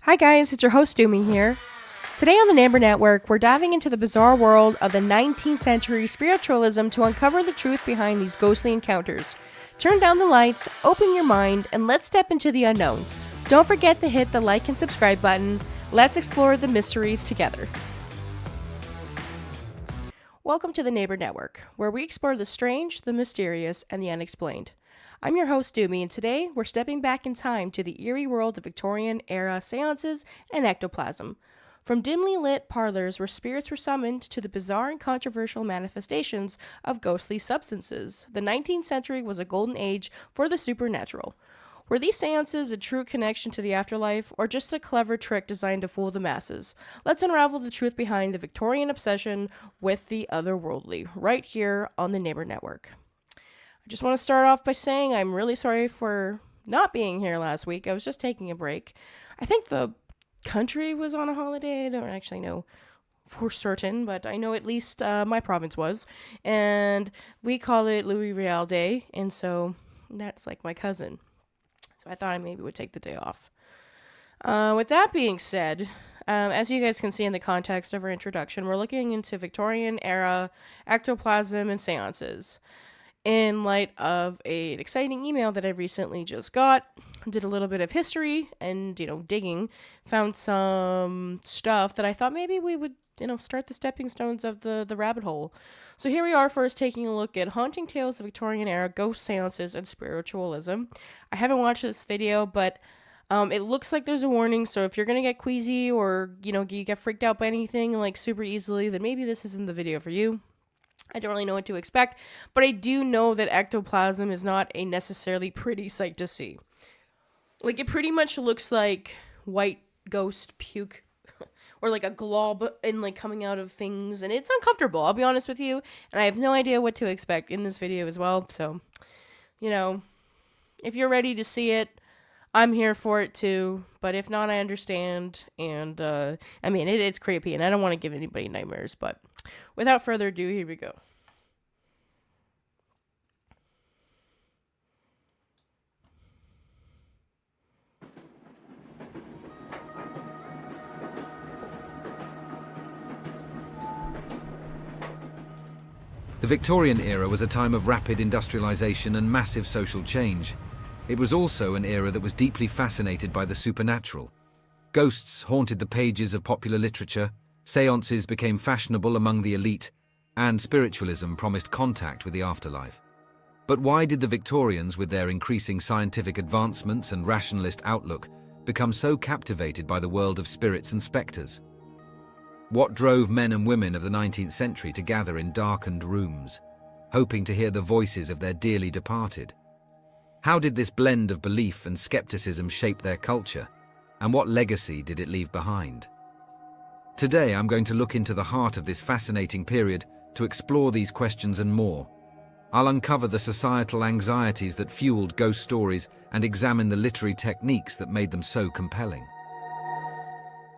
Hi guys, it's your host Doomy here. Today on the Neighbour Network, we're diving into the bizarre world of the 19th century spiritualism to uncover the truth behind these ghostly encounters. Turn down the lights, open your mind, and let's step into the unknown. Don't forget to hit the like and subscribe button. Let's explore the mysteries together. Welcome to the Neighbour Network, where we explore the strange, the mysterious, and the unexplained. I'm your host, Doomy, and today we're stepping back in time to the eerie world of Victorian-era seances and ectoplasm. From dimly lit parlors where spirits were summoned to the bizarre and controversial manifestations of ghostly substances, the 19th century was a golden age for the supernatural. Were these seances a true connection to the afterlife, or just a clever trick designed to fool the masses? Let's unravel the truth behind the Victorian obsession with the otherworldly, right here on the Neighbour Network. I just want to start off by saying I'm really sorry for not being here last week. I was just taking a break. I think the country was on a holiday. I don't actually know for certain, but I know at least my province was. And we call it Louis Riel Day, and so that's like my cousin. So I thought I maybe would take the day off. With that being said, as you guys can see in the context of our introduction, we're looking into Victorian-era ectoplasm and seances. In light of an exciting email that I recently just got, did a little bit of history and, digging, found some stuff that I thought maybe we would, start the stepping stones of the rabbit hole. So here we are first taking a look at haunting tales of Victorian era ghost seances and spiritualism. I haven't watched this video, but it looks like there's a warning, so if you're going to get queasy or, you get freaked out by anything like super easily, then maybe this isn't the video for you. I don't really know what to expect, but I do know that ectoplasm is not a necessarily pretty sight to see. Like, it pretty much looks like white ghost puke or like a glob and like coming out of things, and it's uncomfortable, I'll be honest with you, and I have no idea what to expect in this video as well. So, if you're ready to see it, I'm here for it too, but if not, I understand. And it's creepy, and I don't want to give anybody nightmares, but without further ado, here we go. The Victorian era was a time of rapid industrialization and massive social change. It was also an era that was deeply fascinated by the supernatural. Ghosts haunted the pages of popular literature, seances became fashionable among the elite, and spiritualism promised contact with the afterlife. But why did the Victorians, with their increasing scientific advancements and rationalist outlook, become so captivated by the world of spirits and spectres? What drove men and women of the 19th century to gather in darkened rooms, hoping to hear the voices of their dearly departed? How did this blend of belief and skepticism shape their culture, and what legacy did it leave behind? Today, I'm going to look into the heart of this fascinating period to explore these questions and more. I'll uncover the societal anxieties that fueled ghost stories and examine the literary techniques that made them so compelling.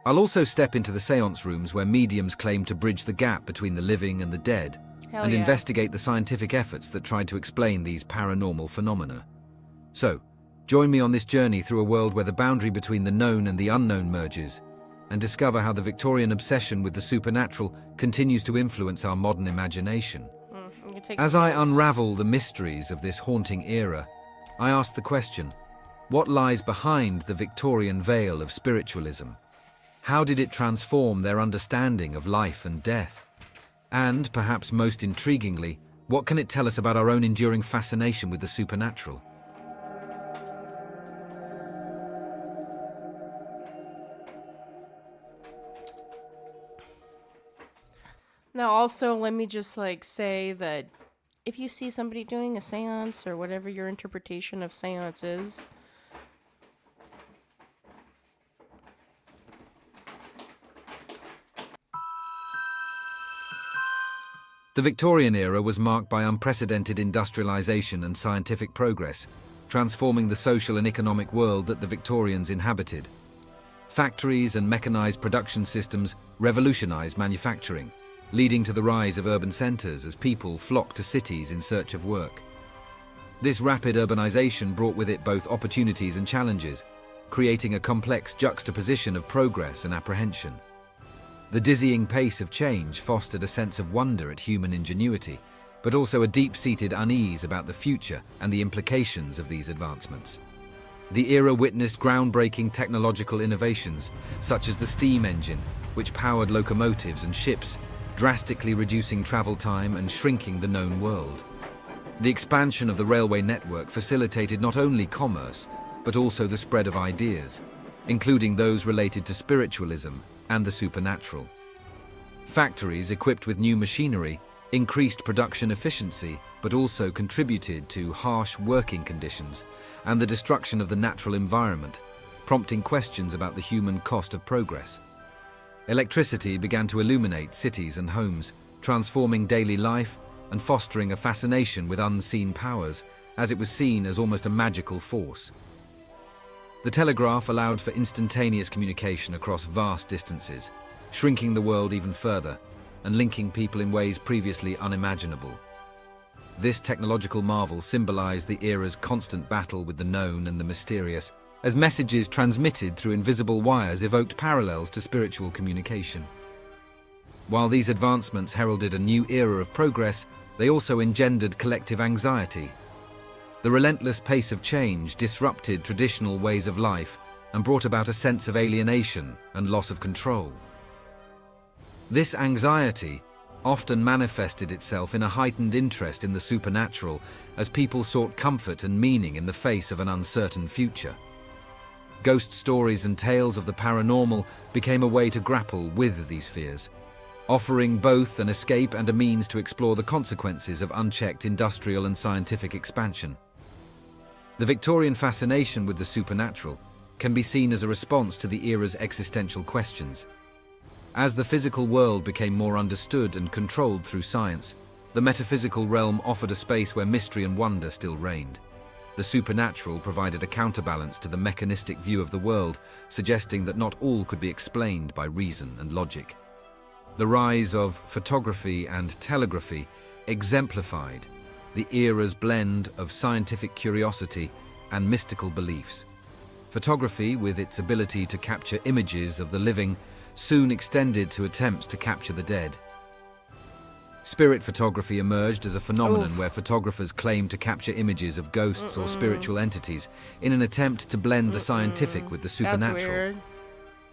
I'll also step into the séance rooms where mediums claim to bridge the gap between the living and the dead, and investigate the scientific efforts that tried to explain these paranormal phenomena. So, join me on this journey through a world where the boundary between the known and the unknown merges, and discover how the Victorian obsession with the supernatural continues to influence our modern imagination. As I unravel the mysteries of this haunting era, I ask the question, what lies behind the Victorian veil of spiritualism? How did it transform their understanding of life and death? And, perhaps most intriguingly, what can it tell us about our own enduring fascination with the supernatural? Now, also, let me just say that if you see somebody doing a seance or whatever your interpretation of seance is, The Victorian era was marked by unprecedented industrialization and scientific progress, transforming the social and economic world that the Victorians inhabited. Factories and mechanized production systems revolutionized manufacturing, leading to the rise of urban centers as people flocked to cities in search of work. This rapid urbanization brought with it both opportunities and challenges, creating a complex juxtaposition of progress and apprehension. The dizzying pace of change fostered a sense of wonder at human ingenuity, but also a deep-seated unease about the future and the implications of these advancements. The era witnessed groundbreaking technological innovations, such as the steam engine, which powered locomotives and ships, drastically reducing travel time and shrinking the known world. The expansion of the railway network facilitated not only commerce, but also the spread of ideas, including those related to spiritualism and the supernatural. Factories equipped with new machinery increased production efficiency, but also contributed to harsh working conditions and the destruction of the natural environment, prompting questions about the human cost of progress. Electricity began to illuminate cities and homes, transforming daily life and fostering a fascination with unseen powers, as it was seen as almost a magical force. The telegraph allowed for instantaneous communication across vast distances, shrinking the world even further and linking people in ways previously unimaginable. This technological marvel symbolized the era's constant battle with the known and the mysterious, as messages transmitted through invisible wires evoked parallels to spiritual communication. While these advancements heralded a new era of progress, they also engendered collective anxiety. The relentless pace of change disrupted traditional ways of life and brought about a sense of alienation and loss of control. This anxiety often manifested itself in a heightened interest in the supernatural, as people sought comfort and meaning in the face of an uncertain future. Ghost stories and tales of the paranormal became a way to grapple with these fears, offering both an escape and a means to explore the consequences of unchecked industrial and scientific expansion. The Victorian fascination with the supernatural can be seen as a response to the era's existential questions. As the physical world became more understood and controlled through science, the metaphysical realm offered a space where mystery and wonder still reigned. The supernatural provided a counterbalance to the mechanistic view of the world, suggesting that not all could be explained by reason and logic. The rise of photography and telegraphy exemplified the era's blend of scientific curiosity and mystical beliefs. Photography, with its ability to capture images of the living, soon extended to attempts to capture the dead. Spirit photography emerged as a phenomenon where photographers claimed to capture images of ghosts or spiritual entities in an attempt to blend the scientific with the supernatural.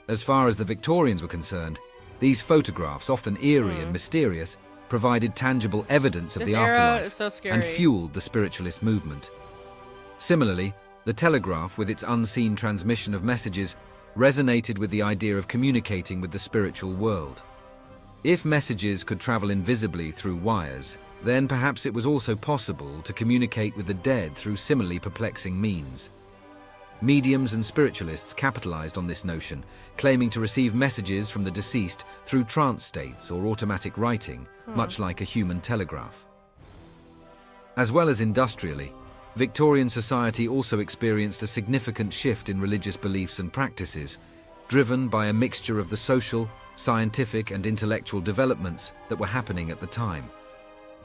As far as the Victorians were concerned, these photographs, often eerie and mysterious, provided tangible evidence of the afterlife and fueled the spiritualist movement. Similarly, the telegraph, with its unseen transmission of messages, resonated with the idea of communicating with the spiritual world. If messages could travel invisibly through wires, then perhaps it was also possible to communicate with the dead through similarly perplexing means. Mediums and spiritualists capitalized on this notion, claiming to receive messages from the deceased through trance states or automatic writing, much like a human telegraph. As well as industrially, Victorian society also experienced a significant shift in religious beliefs and practices, driven by a mixture of the social, scientific, and intellectual developments that were happening at the time.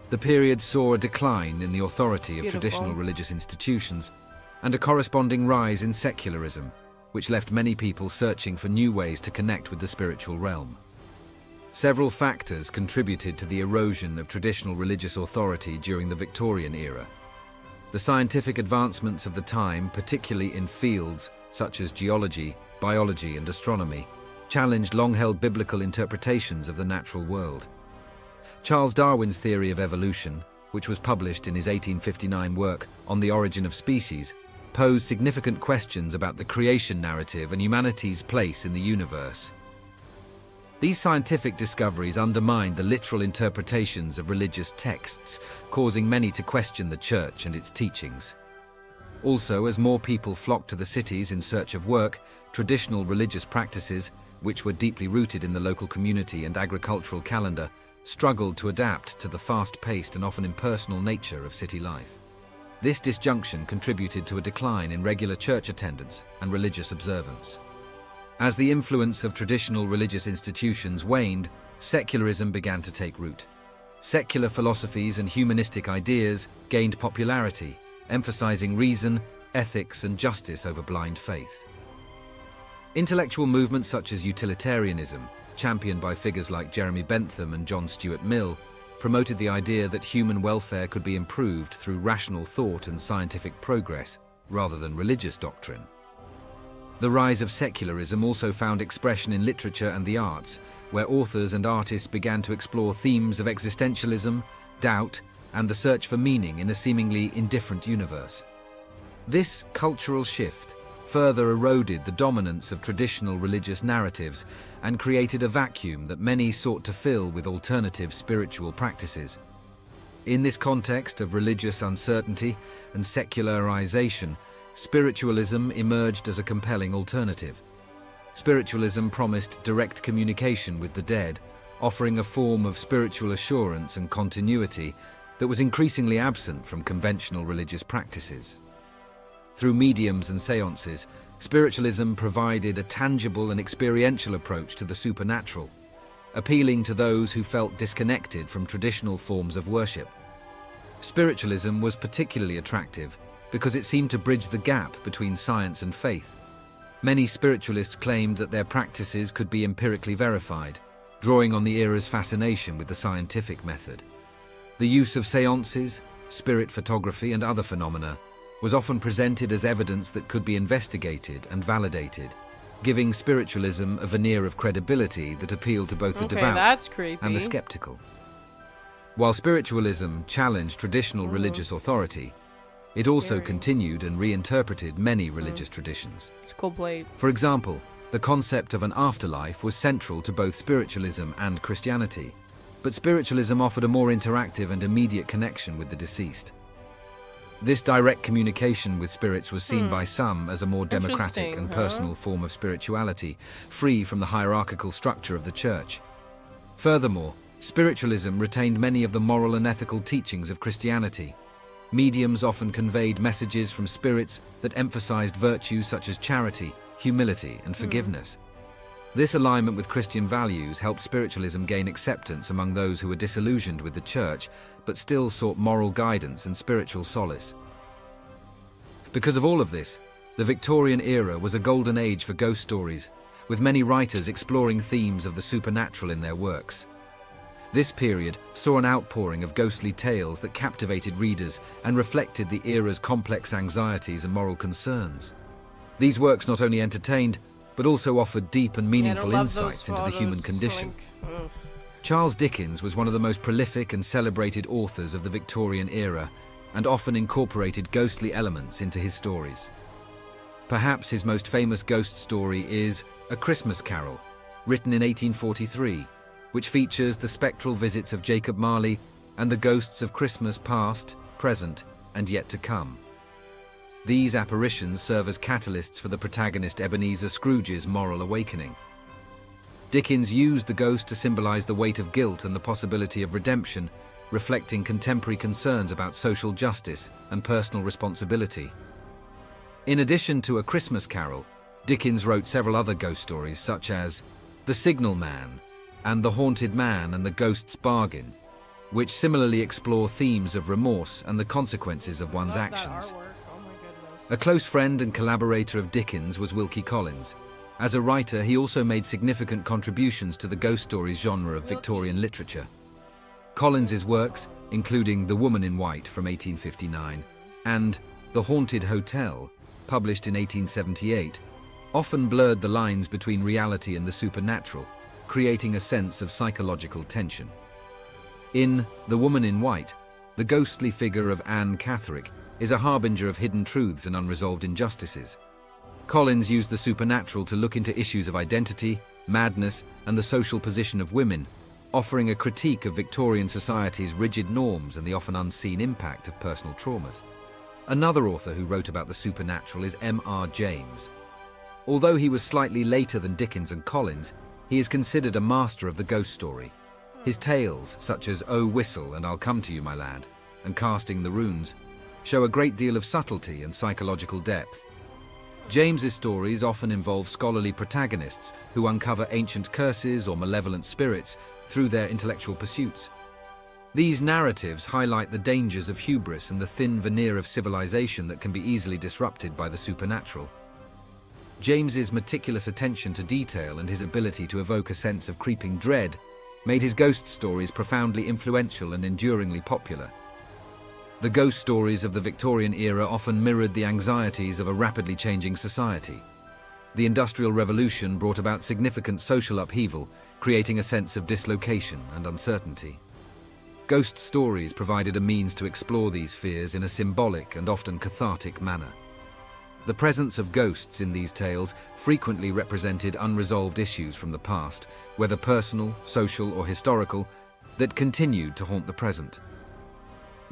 The period saw a decline in the authority of traditional religious institutions and a corresponding rise in secularism, which left many people searching for new ways to connect with the spiritual realm. Several factors contributed to the erosion of traditional religious authority during the Victorian era. The scientific advancements of the time, particularly in fields such as geology, biology, and astronomy, challenged long-held biblical interpretations of the natural world. Charles Darwin's theory of evolution, which was published in his 1859 work On the Origin of Species, posed significant questions about the creation narrative and humanity's place in the universe. These scientific discoveries undermined the literal interpretations of religious texts, causing many to question the church and its teachings. Also, as more people flocked to the cities in search of work, traditional religious practices, which were deeply rooted in the local community and agricultural calendar, struggled to adapt to the fast-paced and often impersonal nature of city life. This disjunction contributed to a decline in regular church attendance and religious observance. As the influence of traditional religious institutions waned, secularism began to take root. Secular philosophies and humanistic ideas gained popularity, emphasizing reason, ethics, and justice over blind faith. Intellectual movements such as utilitarianism, championed by figures like Jeremy Bentham and John Stuart Mill, promoted the idea that human welfare could be improved through rational thought and scientific progress, rather than religious doctrine. The rise of secularism also found expression in literature and the arts, where authors and artists began to explore themes of existentialism, doubt, and the search for meaning in a seemingly indifferent universe. This cultural shift further eroded the dominance of traditional religious narratives and created a vacuum that many sought to fill with alternative spiritual practices. In this context of religious uncertainty and secularization, spiritualism emerged as a compelling alternative. Spiritualism promised direct communication with the dead, offering a form of spiritual assurance and continuity that was increasingly absent from conventional religious practices. Through mediums and séances, spiritualism provided a tangible and experiential approach to the supernatural, appealing to those who felt disconnected from traditional forms of worship. Spiritualism was particularly attractive because it seemed to bridge the gap between science and faith. Many spiritualists claimed that their practices could be empirically verified, drawing on the era's fascination with the scientific method. The use of séances, spirit photography, and other phenomena was often presented as evidence that could be investigated and validated, giving spiritualism a veneer of credibility that appealed to both the devout and the skeptical. While spiritualism challenged traditional religious authority, it also continued and reinterpreted many religious traditions. It's cool blade. For example, the concept of an afterlife was central to both spiritualism and Christianity, but spiritualism offered a more interactive and immediate connection with the deceased. This direct communication with spirits was seen by some as a more democratic and personal form of spirituality, free from the hierarchical structure of the church. Furthermore, spiritualism retained many of the moral and ethical teachings of Christianity. Mediums often conveyed messages from spirits that emphasized virtues such as charity, humility, and forgiveness. This alignment with Christian values helped spiritualism gain acceptance among those who were disillusioned with the church but still sought moral guidance and spiritual solace. Because of all of this, the Victorian era was a golden age for ghost stories, with many writers exploring themes of the supernatural in their works. This period saw an outpouring of ghostly tales that captivated readers and reflected the era's complex anxieties and moral concerns. These works not only entertained, but also offered deep and meaningful insights into the human condition. Charles Dickens was one of the most prolific and celebrated authors of the Victorian era, and often incorporated ghostly elements into his stories. Perhaps his most famous ghost story is A Christmas Carol, written in 1843, which features the spectral visits of Jacob Marley and the ghosts of Christmas past, present, and yet to come. These apparitions serve as catalysts for the protagonist Ebenezer Scrooge's moral awakening. Dickens used the ghost to symbolize the weight of guilt and the possibility of redemption, reflecting contemporary concerns about social justice and personal responsibility. In addition to A Christmas Carol, Dickens wrote several other ghost stories such as The Signal Man and The Haunted Man and the Ghost's Bargain, which similarly explore themes of remorse and the consequences of one's actions. A close friend and collaborator of Dickens was Wilkie Collins. As a writer, he also made significant contributions to the ghost stories genre of Victorian literature. Collins's works, including The Woman in White from 1859 and The Haunted Hotel, published in 1878, often blurred the lines between reality and the supernatural, creating a sense of psychological tension. In The Woman in White, the ghostly figure of Anne Catherick is a harbinger of hidden truths and unresolved injustices. Collins used the supernatural to look into issues of identity, madness, and the social position of women, offering a critique of Victorian society's rigid norms and the often unseen impact of personal traumas. Another author who wrote about the supernatural is M.R. James. Although he was slightly later than Dickens and Collins, he is considered a master of the ghost story. His tales, such as Oh Whistle and I'll Come to You, My Lad, and Casting the Runes, show a great deal of subtlety and psychological depth. James's stories often involve scholarly protagonists who uncover ancient curses or malevolent spirits through their intellectual pursuits. These narratives highlight the dangers of hubris and the thin veneer of civilization that can be easily disrupted by the supernatural. James's meticulous attention to detail and his ability to evoke a sense of creeping dread made his ghost stories profoundly influential and enduringly popular. The ghost stories of the Victorian era often mirrored the anxieties of a rapidly changing society. The Industrial Revolution brought about significant social upheaval, creating a sense of dislocation and uncertainty. Ghost stories provided a means to explore these fears in a symbolic and often cathartic manner. The presence of ghosts in these tales frequently represented unresolved issues from the past, whether personal, social, or historical, that continued to haunt the present.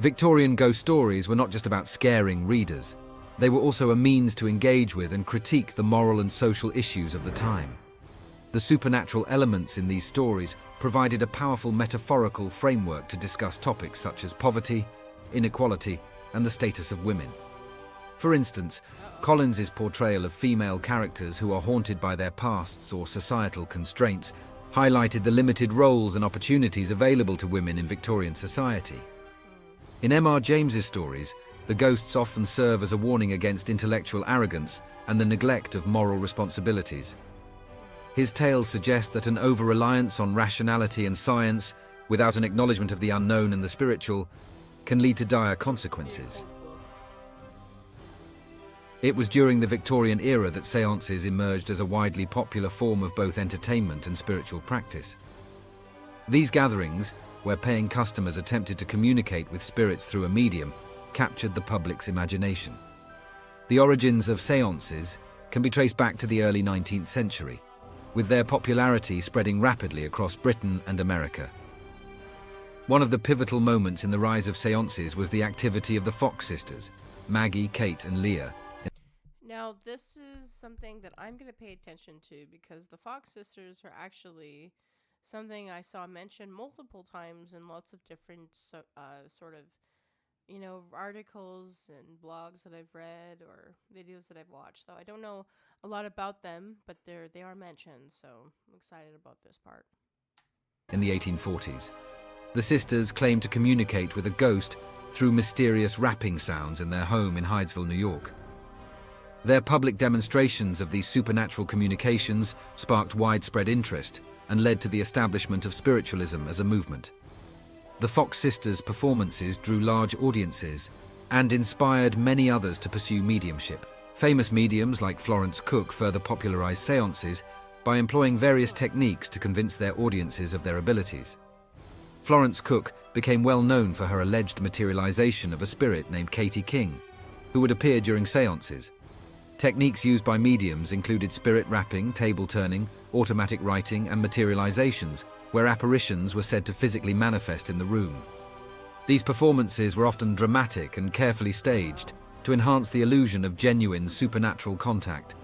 Victorian ghost stories were not just about scaring readers. They were also a means to engage with and critique the moral and social issues of the time. The supernatural elements in these stories provided a powerful metaphorical framework to discuss topics such as poverty, inequality, and the status of women. For instance, Collins's portrayal of female characters who are haunted by their pasts or societal constraints highlighted the limited roles and opportunities available to women in Victorian society. In M.R. James's stories, the ghosts often serve as a warning against intellectual arrogance and the neglect of moral responsibilities. His tales suggest that an over-reliance on rationality and science, without an acknowledgement of the unknown and the spiritual, can lead to dire consequences. It was during the Victorian era that séances emerged as a widely popular form of both entertainment and spiritual practice. These gatherings, where paying customers attempted to communicate with spirits through a medium, captured the public's imagination. The origins of séances can be traced back to the early 19th century, with their popularity spreading rapidly across Britain and America. One of the pivotal moments in the rise of séances was the activity of the Fox sisters, Maggie, Kate, and Leah. Now, this is something that I'm going to pay attention to because the Fox sisters are actually something I saw mentioned multiple times in lots of different sort of, articles and blogs that I've read or videos that I've watched. So I don't know a lot about them, but they are mentioned, so I'm excited about this part. In the 1840s, the sisters claimed to communicate with a ghost through mysterious rapping sounds in their home in Hydesville, New York. Their public demonstrations of these supernatural communications sparked widespread interest and led to the establishment of spiritualism as a movement. The Fox sisters' performances drew large audiences and inspired many others to pursue mediumship. Famous mediums like Florence Cook further popularized séances by employing various techniques to convince their audiences of their abilities. Florence Cook became well known for her alleged materialization of a spirit named Katie King, who would appear during séances. Techniques used by mediums included spirit rapping, table turning, automatic writing, and materializations, where apparitions were said to physically manifest in the room. These performances were often dramatic and carefully staged to enhance the illusion of genuine supernatural contact.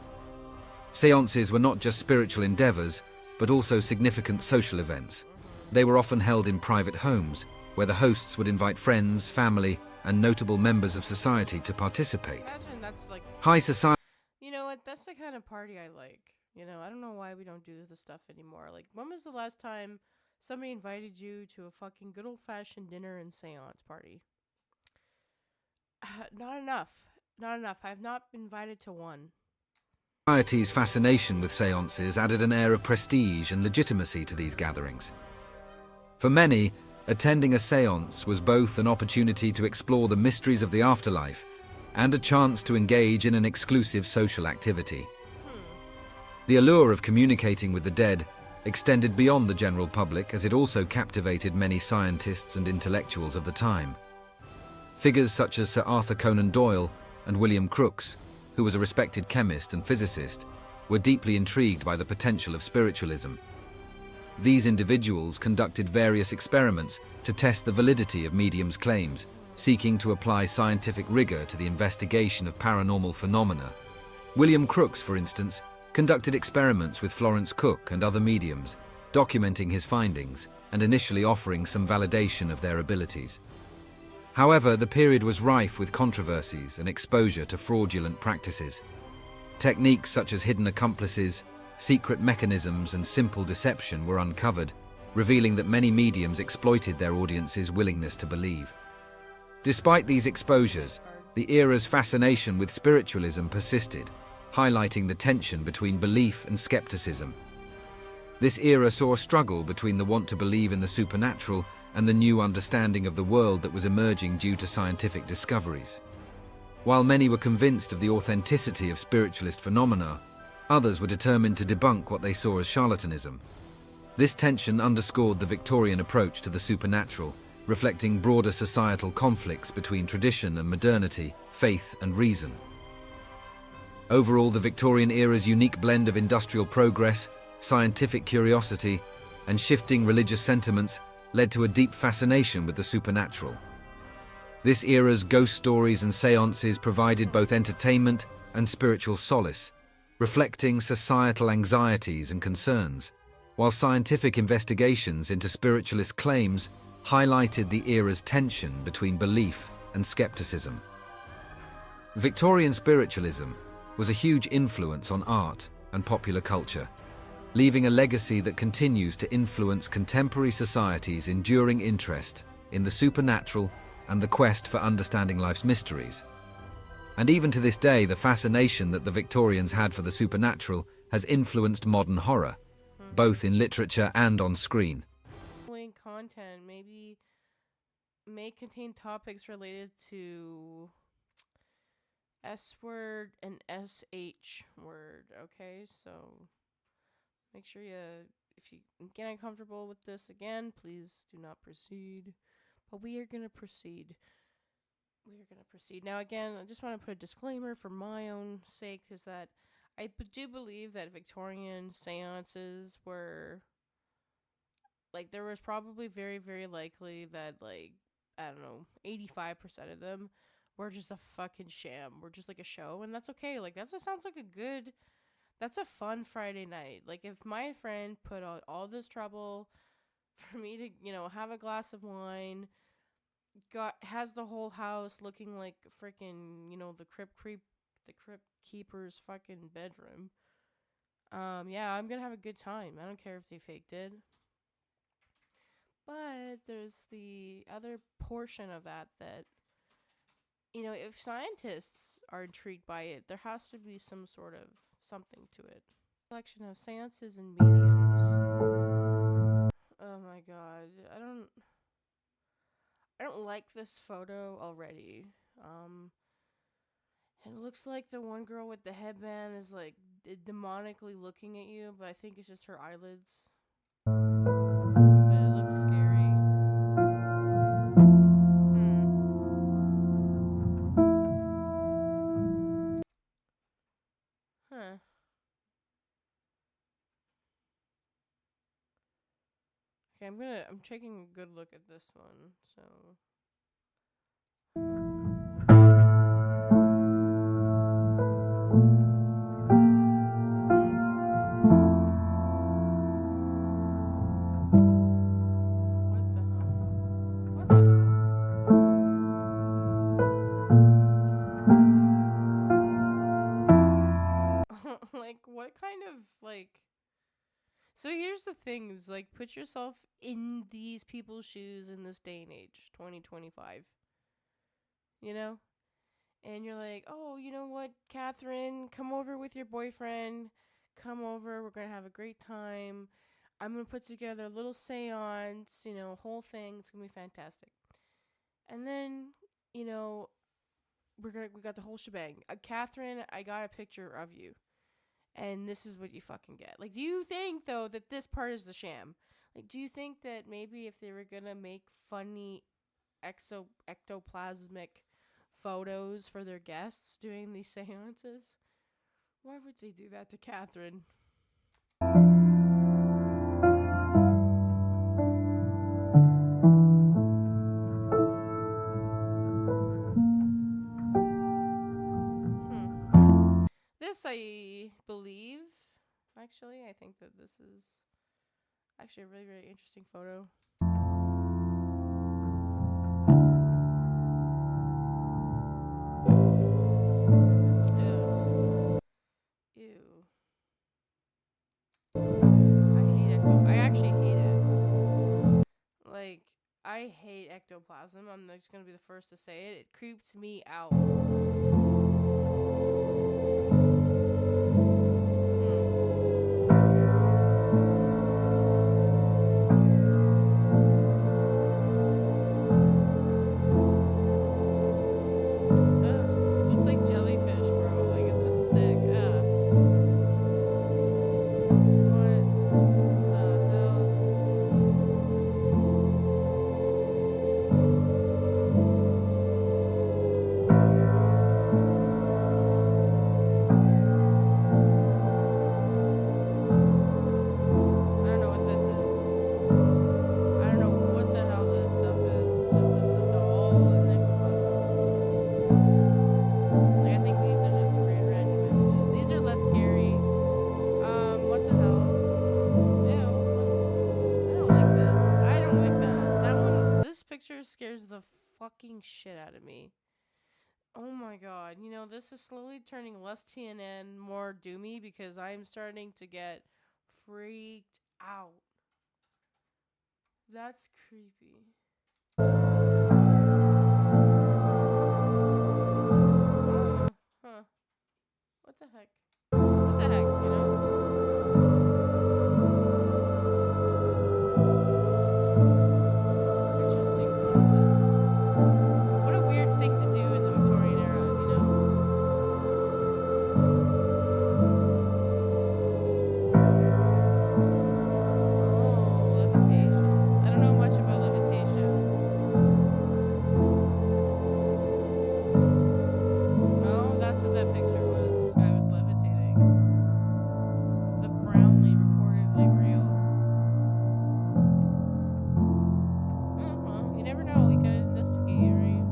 Séances were not just spiritual endeavors, but also significant social events. They were often held in private homes, where the hosts would invite friends, family, and notable members of society to participate. Imagine that's like High society. You know what? That's the kind of party I like. I don't know why we don't do this stuff anymore. Like, when was the last time somebody invited you to a fucking good old-fashioned dinner and seance party? Not enough. Not enough. I have not been invited to one. Society's fascination with séances added an air of prestige and legitimacy to these gatherings. For many, attending a séance was both an opportunity to explore the mysteries of the afterlife and a chance to engage in an exclusive social activity. The allure of communicating with the dead extended beyond the general public, as it also captivated many scientists and intellectuals of the time. Figures such as Sir Arthur Conan Doyle and William Crookes, who was a respected chemist and physicist, were deeply intrigued by the potential of spiritualism. These individuals conducted various experiments to test the validity of mediums' claims, seeking to apply scientific rigor to the investigation of paranormal phenomena. William Crookes, for instance, conducted experiments with Florence Cook and other mediums, documenting his findings and initially offering some validation of their abilities. However, the period was rife with controversies and exposure to fraudulent practices. Techniques such as hidden accomplices, secret mechanisms, and simple deception were uncovered, revealing that many mediums exploited their audience's willingness to believe. Despite these exposures, the era's fascination with spiritualism persisted, highlighting the tension between belief and skepticism. This era saw a struggle between the want to believe in the supernatural and the new understanding of the world that was emerging due to scientific discoveries. While many were convinced of the authenticity of spiritualist phenomena, others were determined to debunk what they saw as charlatanism. This tension underscored the Victorian approach to the supernatural, reflecting broader societal conflicts between tradition and modernity, faith and reason. Overall, the Victorian era's unique blend of industrial progress, scientific curiosity, and shifting religious sentiments led to a deep fascination with the supernatural. This era's ghost stories and seances provided both entertainment and spiritual solace, reflecting societal anxieties and concerns, while scientific investigations into spiritualist claims highlighted the era's tension between belief and skepticism. Victorian spiritualism was a huge influence on art and popular culture, leaving a legacy that continues to influence contemporary society's enduring interest in the supernatural and the quest for understanding life's mysteries. And even to this day, the fascination that the Victorians had for the supernatural has influenced modern horror, both in literature and on screen. Content maybe may contain topics related to S word and SH word, okay? So make sure if you get uncomfortable with this again, please do not proceed. But we are going to proceed. Now, again, I just want to put a disclaimer for my own sake, is that I do believe that Victorian seances were, like, there was probably very, very likely that, like, I don't know, 85% of them were just a fucking sham. We're just like a show, and that's okay. Like, that sounds like that's a fun Friday night. Like, if my friend put out all this trouble for me to, have a glass of wine, has the whole house looking like freaking, the crypt keeper's fucking bedroom. Yeah, I'm gonna have a good time. I don't care if they faked it. But there's the other portion of that, if scientists are intrigued by it, there has to be some sort of something to it. Collection of seances and mediums. Oh my god, I don't like this photo already. It looks like the one girl with the headband is like demonically looking at you, but I think it's just her eyelids. But it looks scary. Huh. Okay, I'm taking a good look at this one, so. Like, what kind of, like... So here's the thing, is, like, put yourself in these people's shoes in this day and age, 2025. And you're like, oh, you know what, Catherine, come over with your boyfriend. Come over, we're going to have a great time. I'm going to put together a little seance, whole thing. It's going to be fantastic. And then, we got the whole shebang. Catherine, I got a picture of you. And this is what you fucking get. Like, do you think, though, that this part is the sham? Like, do you think that maybe if they were gonna make funny ectoplasmic photos for their guests doing these seances, why would they do that to Catherine? This, I believe, actually, I think that this is actually a really, really interesting photo. Ew. I actually hate it. Like, I hate ectoplasm. I'm just gonna be the first to say it. It creeps me out. picture scares the fucking shit out of me. Oh my god. You know, this is slowly turning less TNN, more doomy because I'm starting to get freaked out. That's creepy. Huh. What the heck? What the heck, you know? Interesting concept. What a weird thing to do in the Victorian era, you know? Oh, levitation. I don't know much about levitation. Oh, that's what that picture was. This guy was levitating. The Brownlee reportedly real. Oh, well, you never know. You gotta investigate, right?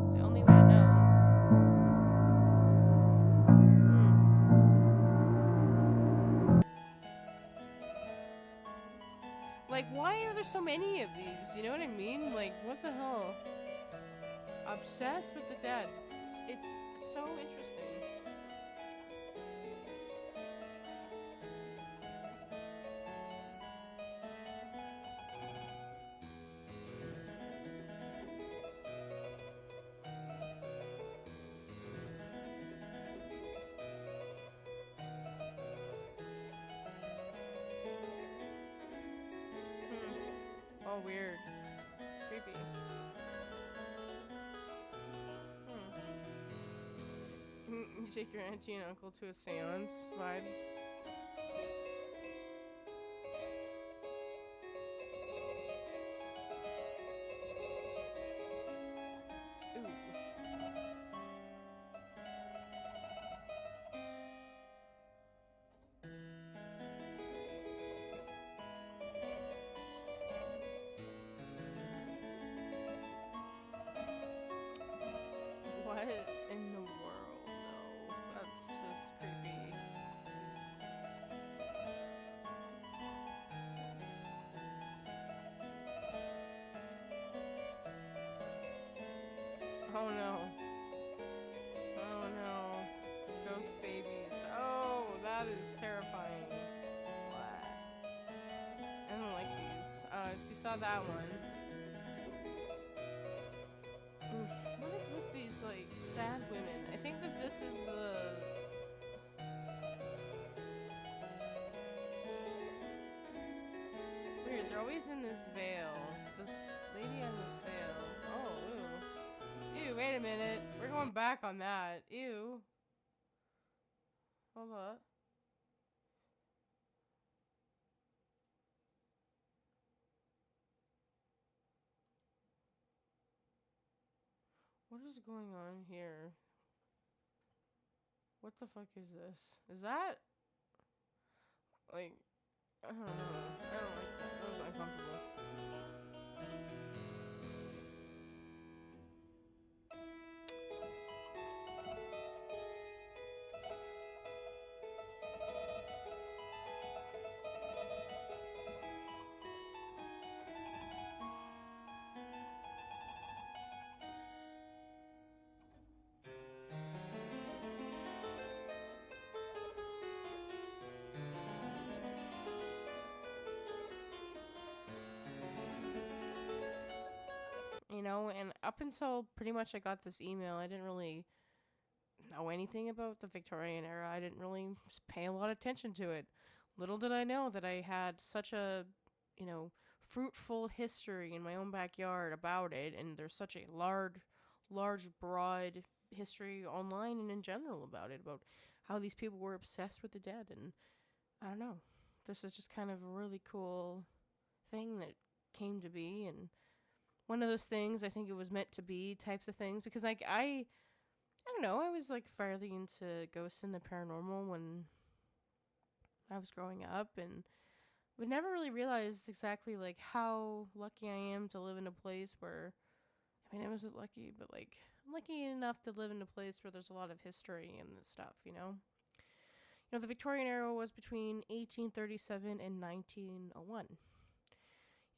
It's the only way to know. Like, why are there so many of these? You know what I mean? Like, what the hell? Obsessed with the dead. It's so interesting. Oh, weird. Creepy. You take your auntie and uncle to a seance vibes. Ooh. What in the world? No, that's just creepy. Oh no. Oh no. Ghost babies. Oh, that is terrifying. What? I don't like these. So you saw that one. Oof. What is with these, like, sad women? I think that this is the... Weird, they're always in this veil. This lady in this veil. Oh, ew. Ew, wait a minute. We're going back on that. Ew. Hold up. What is going on here? What the fuck is this? Is that... Like... I don't know. I don't like that. That was uncomfortable. You know, and up until pretty much I got this email, I didn't really know anything about the Victorian era. I didn't really pay a lot of attention to it. Little did I know that I had such a, you know, fruitful history in my own backyard about it, and there's such a large, broad history online and in general about how these people were obsessed with the dead. And I don't know. This is just kind of a really cool thing that came to be, and one of those things I think it was meant to be types of things, because like I don't know, I was like fairly into ghosts and the paranormal when I was growing up, and but never really realized exactly like how lucky I am to live in a place where, I mean, I wasn't lucky, but like I'm lucky enough to live in a place where there's a lot of history and stuff, you know. You know, the Victorian era was between 1837 and 1901.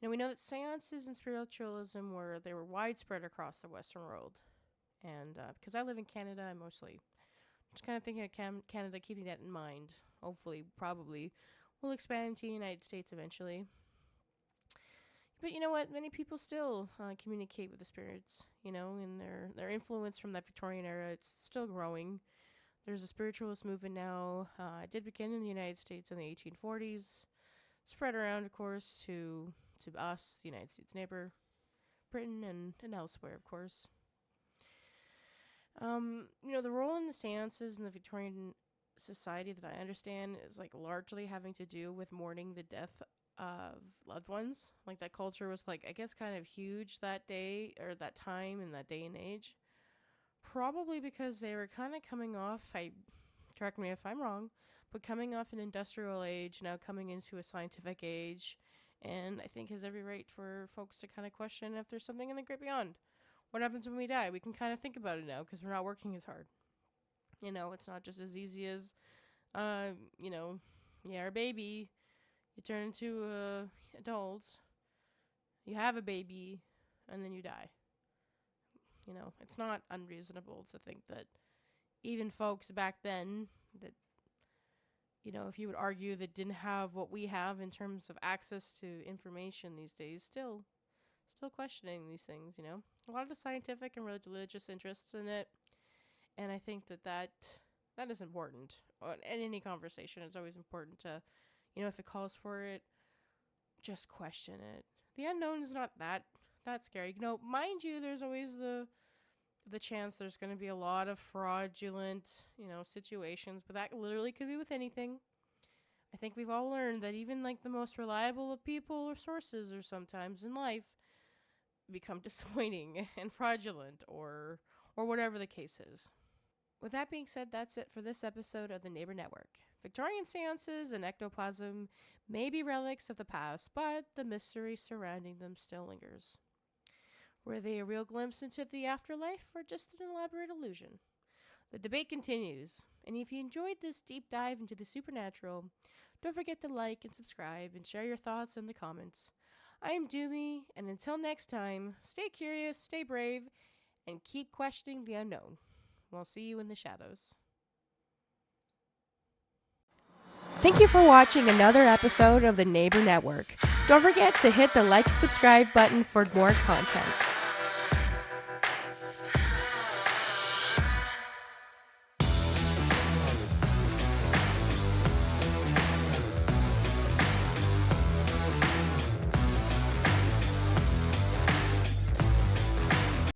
We know that seances and spiritualism they were widespread across the Western world. And because I live in Canada, I'm mostly just kind of thinking of Canada, keeping that in mind. Hopefully, probably, we'll expand to the United States eventually. But you know what? Many people still communicate with the spirits, and their influence from that Victorian era, it's still growing. There's a spiritualist movement now. It did begin in the United States in the 1840s. Spread around, of course, to us, the United States neighbor, Britain, and elsewhere, of course. The role in the seances in the Victorian society that I understand is largely having to do with mourning the death of loved ones. That culture was I guess kind of huge that day or that time in that day and age. Probably because they were kind of coming off, correct me if I'm wrong, but coming off an industrial age, now coming into a scientific age, and I think has every right for folks to kind of question if there's something in the great beyond. What happens when we die? We can kind of think about it now because we're not working as hard. It's not just as easy as, you're a baby, you turn into adults, you have a baby, and then you die. It's not unreasonable to think that even folks back then that, if you would argue that didn't have what we have in terms of access to information these days, still questioning these things, A lot of scientific and religious interests in it. And I think that is important. In any conversation, it's always important to, if it calls for it, just question it. The unknown is not that scary. Mind you, there's always the chance there's going to be a lot of fraudulent, situations, but that literally could be with anything. I think we've all learned that even the most reliable of people or sources or sometimes in life become disappointing and fraudulent or whatever the case is. With that being said, that's it for this episode of the Neighbour Network. Victorian Séances and Ectoplasm may be relics of the past, but the mystery surrounding them still lingers. Were they a real glimpse into the afterlife or just an elaborate illusion? The debate continues, and if you enjoyed this deep dive into the supernatural, don't forget to like and subscribe and share your thoughts in the comments. I am Doomy, and until next time, stay curious, stay brave, and keep questioning the unknown. We'll see you in the shadows. Thank you for watching another episode of the Neighbour Network. Don't forget to hit the like and subscribe button for more content.